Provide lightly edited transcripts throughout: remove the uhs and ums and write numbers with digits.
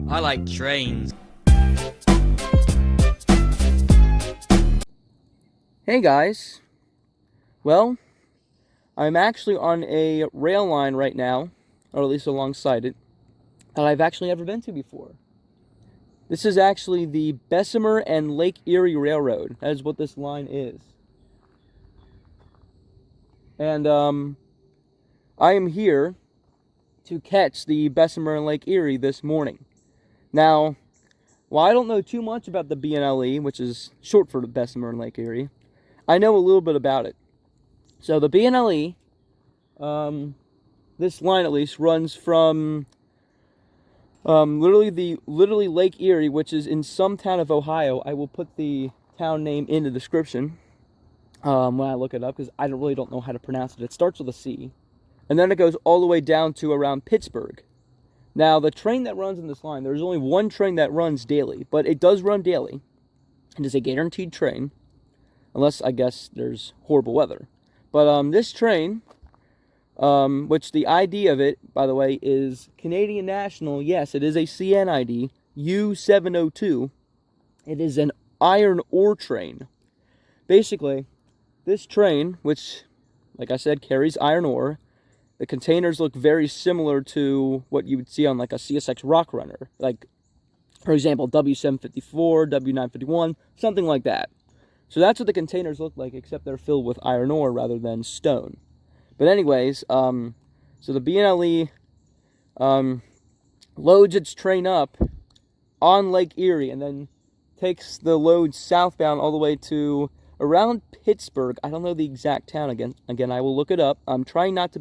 I like trains. Hey guys, well, I'm actually on a rail line right now, or at least alongside it, that I've actually never been to before. This is actually the Bessemer and Lake Erie Railroad. That is what this line is. And I am here to catch the Bessemer and Lake Erie this morning. Now, while I don't know too much about the B&LE, which is short for the Bessemer and Lake Erie, I know a little bit about it. So the B&LE, this line at least, runs from literally Lake Erie, which is in some town of Ohio. I will put the town name in the description when I look it up, because I really don't know how to pronounce it. It starts with a C. And then it goes all the way down to around Pittsburgh. Now, the train that runs in this line, there's only one train that runs daily, but it does run daily. It is a guaranteed train, unless, I guess, there's horrible weather. But this train, which the ID of it, by the way, is Canadian National. Yes, it is a CN ID, U702. It is an iron ore train. Basically, this train, which, like I said, carries iron ore, the containers look very similar to what you would see on like a CSX rock runner. Like, for example, W754, W951, something like that. So that's what the containers look like, except they're filled with iron ore rather than stone. But anyways, so the B&LE loads its train up on Lake Erie and then takes the load southbound all the way to around Pittsburgh. I don't know the exact town again. I will look it up. I'm trying not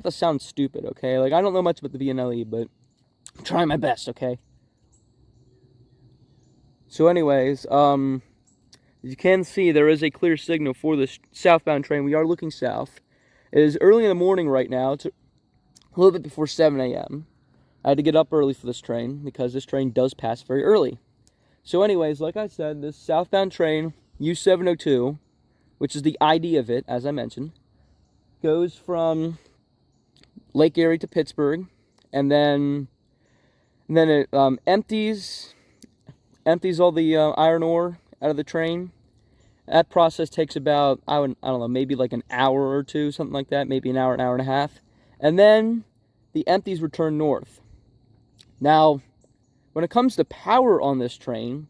to sound stupid, okay? Like, I don't know much about the B&LE, but I'm trying my best, okay? So anyways, as you can see, there is a clear signal for this southbound train. We are looking south. It is early in the morning right now. It's a little bit before 7 a.m. I had to get up early for this train because this train does pass very early. So anyways, like I said, this southbound train, U702, which is the ID of it, as I mentioned, goes from Lake Erie to Pittsburgh, and then it empties all the iron ore out of the train. That process takes about, I don't know, maybe like an hour or two, something like that, maybe an hour and a half. And then the empties return north. Now, when it comes to power on this train,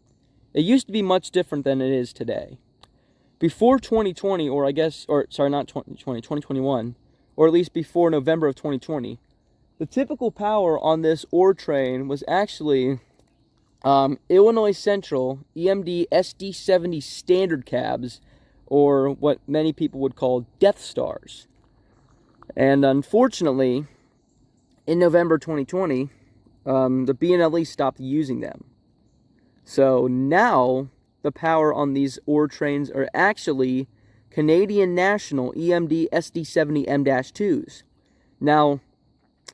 it used to be much different than it is today. Before 2020, not 2020, 2021, or at least before November of 2020, the typical power on this ore train was actually Illinois Central EMD SD70 standard cabs, or what many people would call Deathstars. And unfortunately, in November 2020, the B&LE stopped using them. So now the power on these ore trains are actually Canadian National EMD SD70M-2s. Now,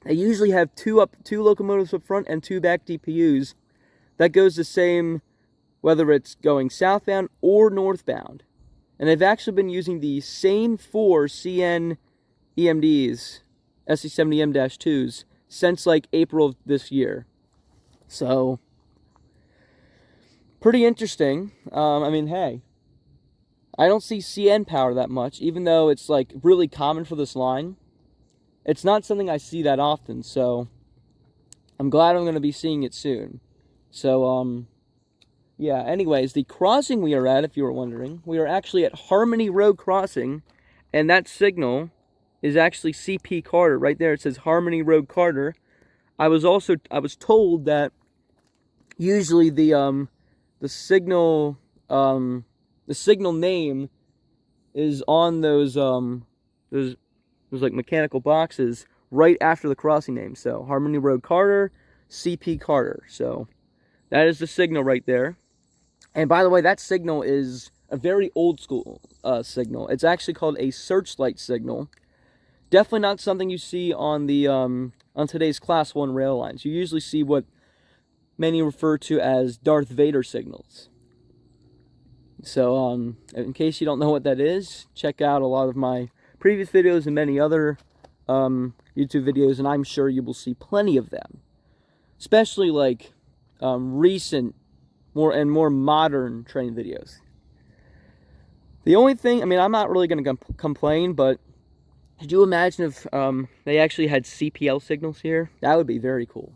they usually have two locomotives up front and two back DPUs. That goes the same whether it's going southbound or northbound. And they've actually been using the same four CN EMDs SD70M-2s since like April of this year. So, pretty interesting. I mean, hey, I don't see CN power that much, even though it's like really common for this line. It's not something I see that often, so I'm glad I'm going to be seeing it soon. So, yeah, anyways, the crossing we are at, if you were wondering, we are actually at Harmony Road Crossing, and that signal is actually CP Carter. Right there, it says Harmony Road Carter. I was told that usually the signal name is on those like mechanical boxes right after the crossing name. So Harmony Road Carter, CP Carter. So that is the signal right there. And by the way, that signal is a very old school signal. It's actually called a searchlight signal. Definitely not something you see on the on today's Class 1 rail lines. You usually see what many refer to as Darth Vader signals. So, in case you don't know what that is, check out a lot of my previous videos and many other YouTube videos, and I'm sure you will see plenty of them. especially like recent, more modern train videos. The only thing, I mean, I'm not really going to complain, but could you imagine if they actually had CPL signals here? That would be very cool.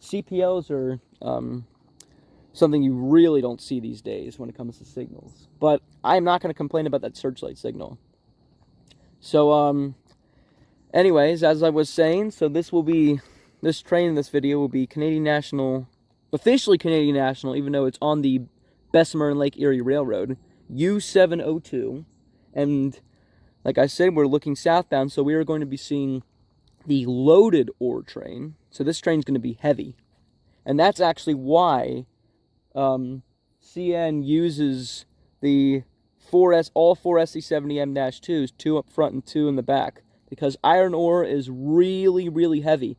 CPLs are something you really don't see these days when it comes to signals. But I'm not going to complain about that searchlight signal. So, anyways, as I was saying, so this train in this video will be Canadian National, officially Canadian National, even though it's on the Bessemer and Lake Erie Railroad, U702. And like I said, we're looking southbound, so we are going to be seeing the loaded ore train. So this train's going to be heavy. And that's actually why CN uses the all four SC70M-2s, 2 up front and 2 in the back, because iron ore is really, really heavy.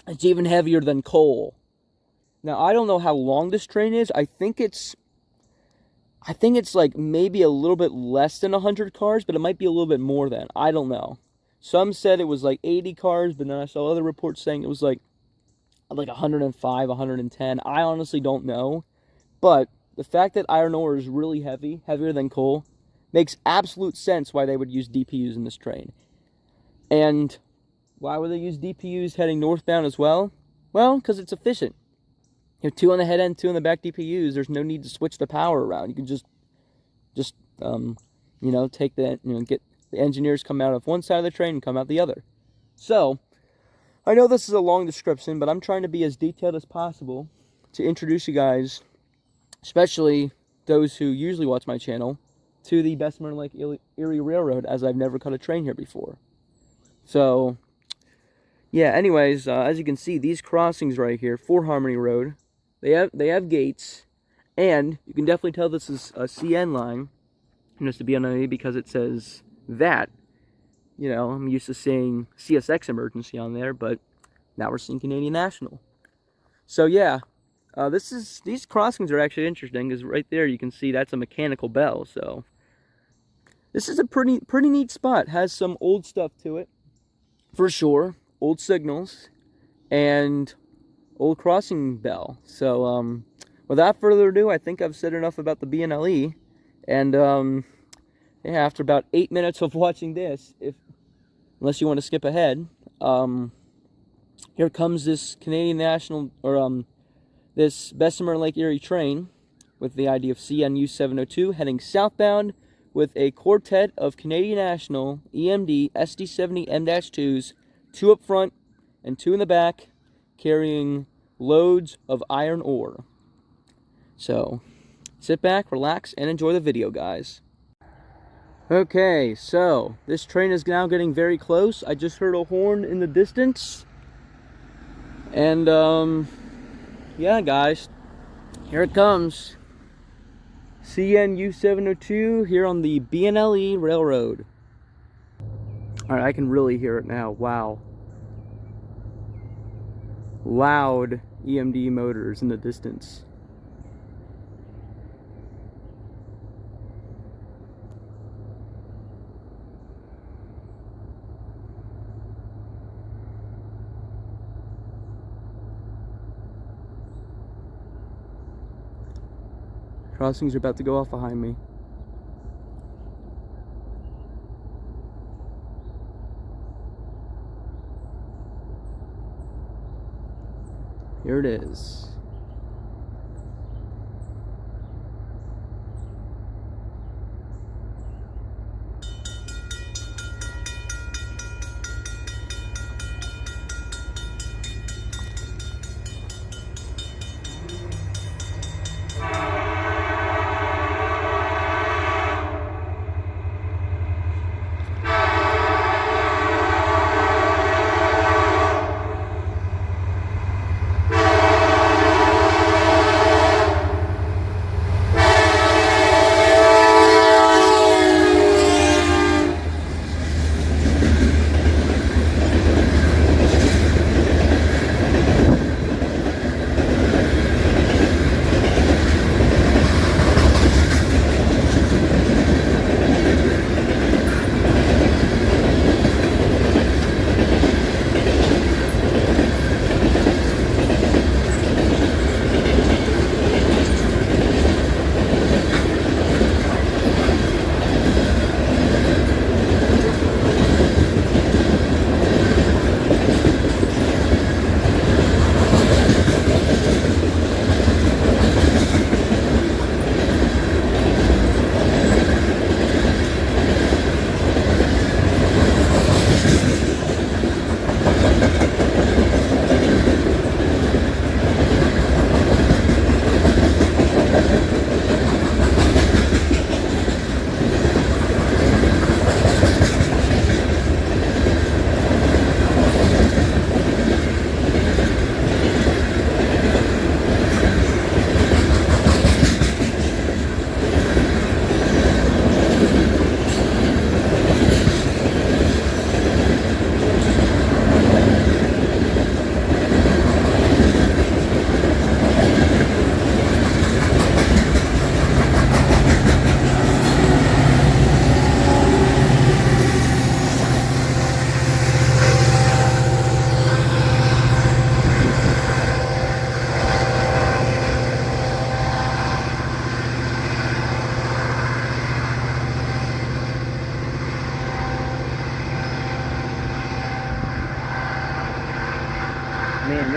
It's even heavier than coal. Now, I don't know how long this train is. I think it's like maybe a little bit less than 100 cars, but it might be a little bit more than. I don't know. Some said it was like 80 cars, but then I saw other reports saying it was like 105, 110. I honestly don't know. But the fact that iron ore is really heavy, heavier than coal, makes absolute sense why they would use DPUs in this train. And why would they use DPUs heading northbound as well? Well, because it's efficient. You have 2 on the head end, 2 on the back DPUs. There's no need to switch the power around. You can just take that, get the engineers come out of one side of the train and come out the other. So, I know this is a long description, but I'm trying to be as detailed as possible to introduce you guys, especially those who usually watch my channel, to the Bessemer and Lake Erie Railroad, as I've never cut a train here before. So, yeah, anyways, as you can see, these crossings right here, for Harmony Road, they have gates, and you can definitely tell this is a CN line, and it's the B&LE because it says that. You know, I'm used to seeing CSX emergency on there, but now we're seeing Canadian National. So yeah, these crossings are actually interesting, because right there you can see that's a mechanical bell. So this is a pretty neat spot. Has some old stuff to it, for sure. Old signals and old crossing bell. So without further ado, I think I've said enough about the B&LE. And yeah, after about 8 minutes of watching this, unless you want to skip ahead, here comes this Canadian National, or this Bessemer and Lake Erie train with the ID of CN U702 heading southbound with a quartet of Canadian National EMD SD70M-2s, 2 up front and 2 in the back, carrying loads of iron ore. So, sit back, relax, and enjoy the video, guys. Okay, so this train is now getting very close. I just heard a horn in the distance. And, yeah, guys, here it comes. CN U702 here on the B&LE Railroad. Alright, I can really hear it now. Wow. Loud EMD motors in the distance. Crossings are about to go off behind me. Here it is.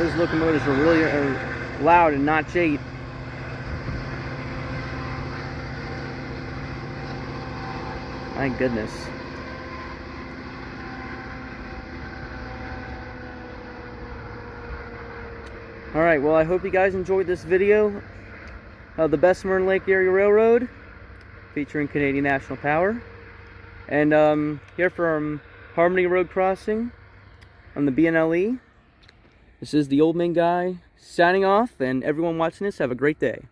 Those locomotives are really loud in notch 8. My goodness. Alright, well, I hope you guys enjoyed this video of the Bessemer and Lake Erie Railroad featuring Canadian National Power. And here from Harmony Road Crossing on the B&LE. This is the Old Man Guy signing off, and everyone watching this, have a great day.